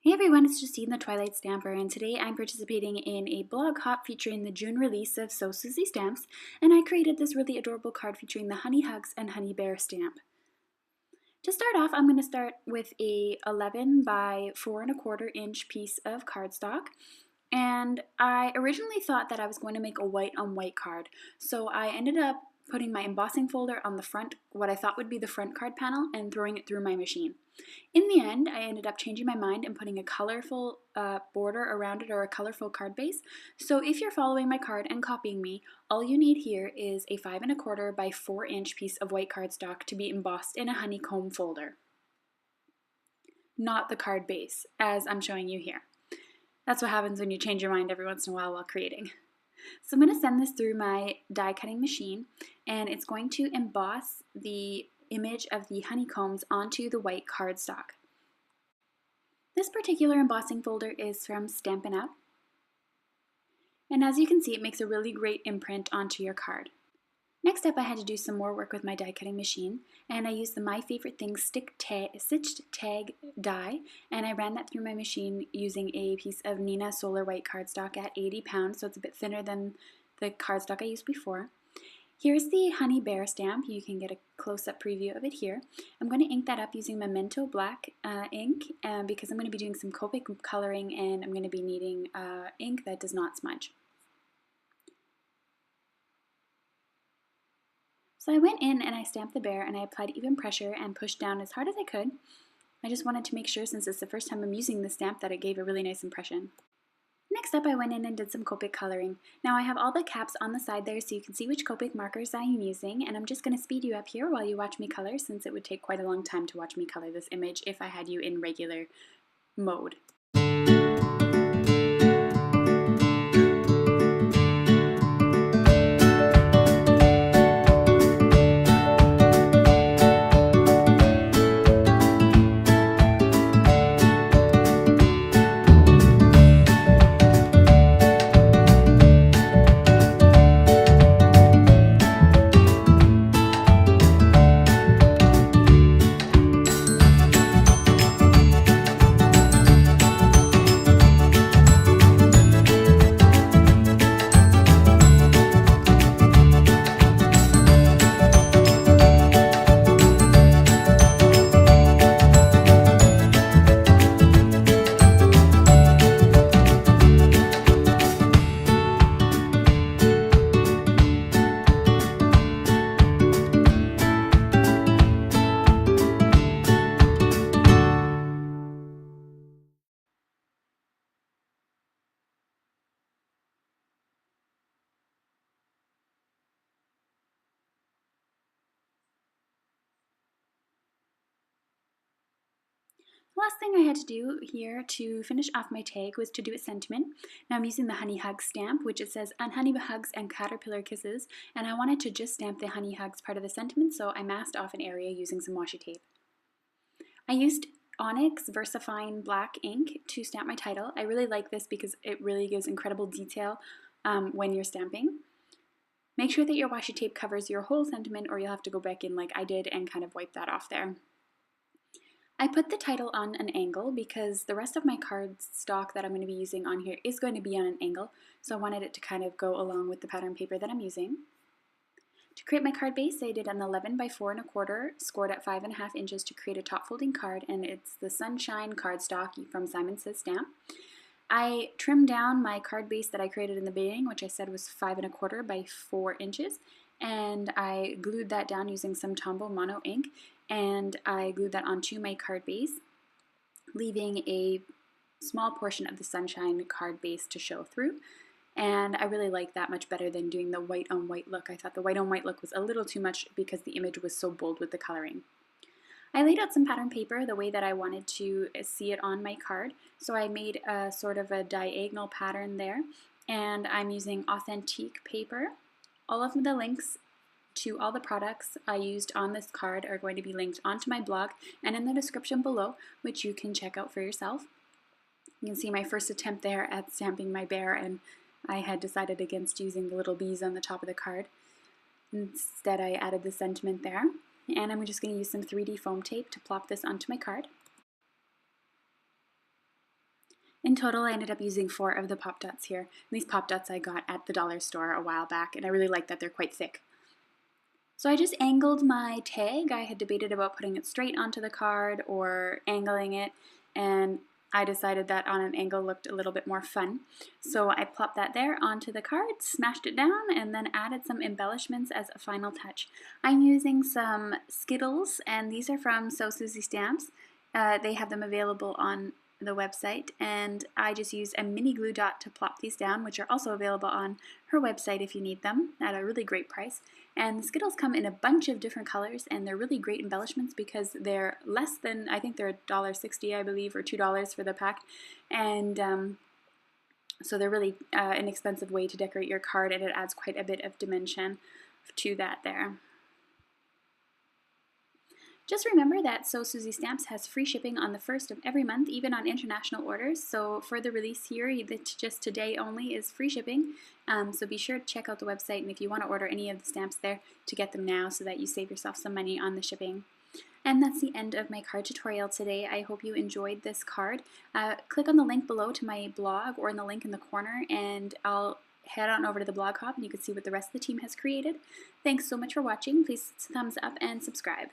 Hey everyone, it's Justine the Twilight Stamper, and today I'm participating in a blog hop featuring the June release of Suzy stamps, and I created this really adorable card featuring the Honey Hugs and Honey Bear stamp. To start off, I'm going to start with a 11 by 4¼ inch piece of cardstock, and I originally thought that I was going to make a white on white card, so I ended up putting my embossing folder on the front, what I thought would be the front card panel, and throwing it through my machine. In the end, I ended up changing my mind and putting a colorful border around it, or a colorful card base. So if you're following my card and copying me, all you need here is a 5¼ by 4 inch piece of white cardstock to be embossed in a honeycomb folder, not the card base, as I'm showing you here. That's what happens when you change your mind every once in a while creating. So I'm going to send this through my die cutting machine, and it's going to emboss the image of the honeycombs onto the white cardstock. This particular embossing folder is from Stampin' Up, and as you can see, it makes a really great imprint onto your card. Next up, I had to do some more work with my die cutting machine, and I used the My Favorite Things stitched tag die, and I ran that through my machine using a piece of Nina Solar white cardstock at 80 pounds, so it's a bit thinner than the cardstock I used before. Here's the Honey Bear stamp. You can get a close-up preview of it here. I'm going to ink that up using Memento black ink because I'm going to be doing some Copic coloring, and I'm going to be needing ink that does not smudge. So I went in and I stamped the bear, and I applied even pressure and pushed down as hard as I could. I just wanted to make sure, since it's the first time I'm using the stamp, that it gave a really nice impression. Next up, I went in and did some Copic coloring. Now I have all the caps on the side there so you can see which Copic markers I am using, and I'm just going to speed you up here while you watch me color, since it would take quite a long time to watch me color this image if I had you in regular mode. The last thing I had to do here to finish off my tag was to do a sentiment. Now I'm using the Honey Hugs stamp, which it says, "On Honey Hugs and Caterpillar Kisses," and I wanted to just stamp the Honey Hugs part of the sentiment, so I masked off an area using some washi tape. I used Onyx VersaFine black ink to stamp my title. I really like this because it really gives incredible detail when you're stamping. Make sure that your washi tape covers your whole sentiment, or you'll have to go back in like I did and kind of wipe that off there. I put the title on an angle because the rest of my cardstock that I'm going to be using on here is going to be on an angle, so I wanted it to kind of go along with the pattern paper that I'm using. To create my card base, I did an 11 by 4¼ scored at 5½ inches to create a top folding card, and it's the Sunshine cardstock from Simon Says Stamp. I trimmed down my card base that I created in the beginning, which I said was 5¼ by 4 inches, and I glued that down using some Tombow Mono ink, and I glued that onto my card base, leaving a small portion of the Sunshine card base to show through. And I really like that much better than doing the white on white look. I thought the white on white look was a little too much because the image was so bold with the coloring. I laid out some pattern paper the way that I wanted to see it on my card, so I made a sort of a diagonal pattern there, and I'm using authentic paper. All of the links to all the products I used on this card are going to be linked onto my blog and in the description below, which you can check out for yourself. You can see my first attempt there at stamping my bear, and I had decided against using the little bees on the top of the card. Instead, I added the sentiment there, and I'm just going to use some 3D foam tape to plop this onto my card. In total, I ended up using 4 of the Pop Dots here. And these Pop Dots I got at the dollar store a while back, and I really like that they're quite thick. So I just angled my tag. I had debated about putting it straight onto the card or angling it, and I decided that on an angle looked a little bit more fun. So I plopped that there onto the card, smashed it down, and then added some embellishments as a final touch. I'm using some Skittles, and these are from Suzy stamps. They have them available on the website, and I just use a mini glue dot to plop these down, which are also available on her website if you need them at a really great price. And the Skittles come in a bunch of different colors, and they're really great embellishments because they're less than, I think they're $1.60, I believe, or $2 for the pack, and so they're really an inexpensive way to decorate your card, and it adds quite a bit of dimension to that there. Just remember that Suzy Stamps has free shipping on the 1st of every month, even on international orders. So for the release here, just today only is free shipping. So be sure to check out the website, and if you want to order any of the stamps there, to get them now so that you save yourself some money on the shipping. And that's the end of my card tutorial today. I hope you enjoyed this card. Click on the link below to my blog or in the link in the corner, and I'll head on over to the blog hop and you can see what the rest of the team has created. Thanks so much for watching. Please thumbs up and subscribe.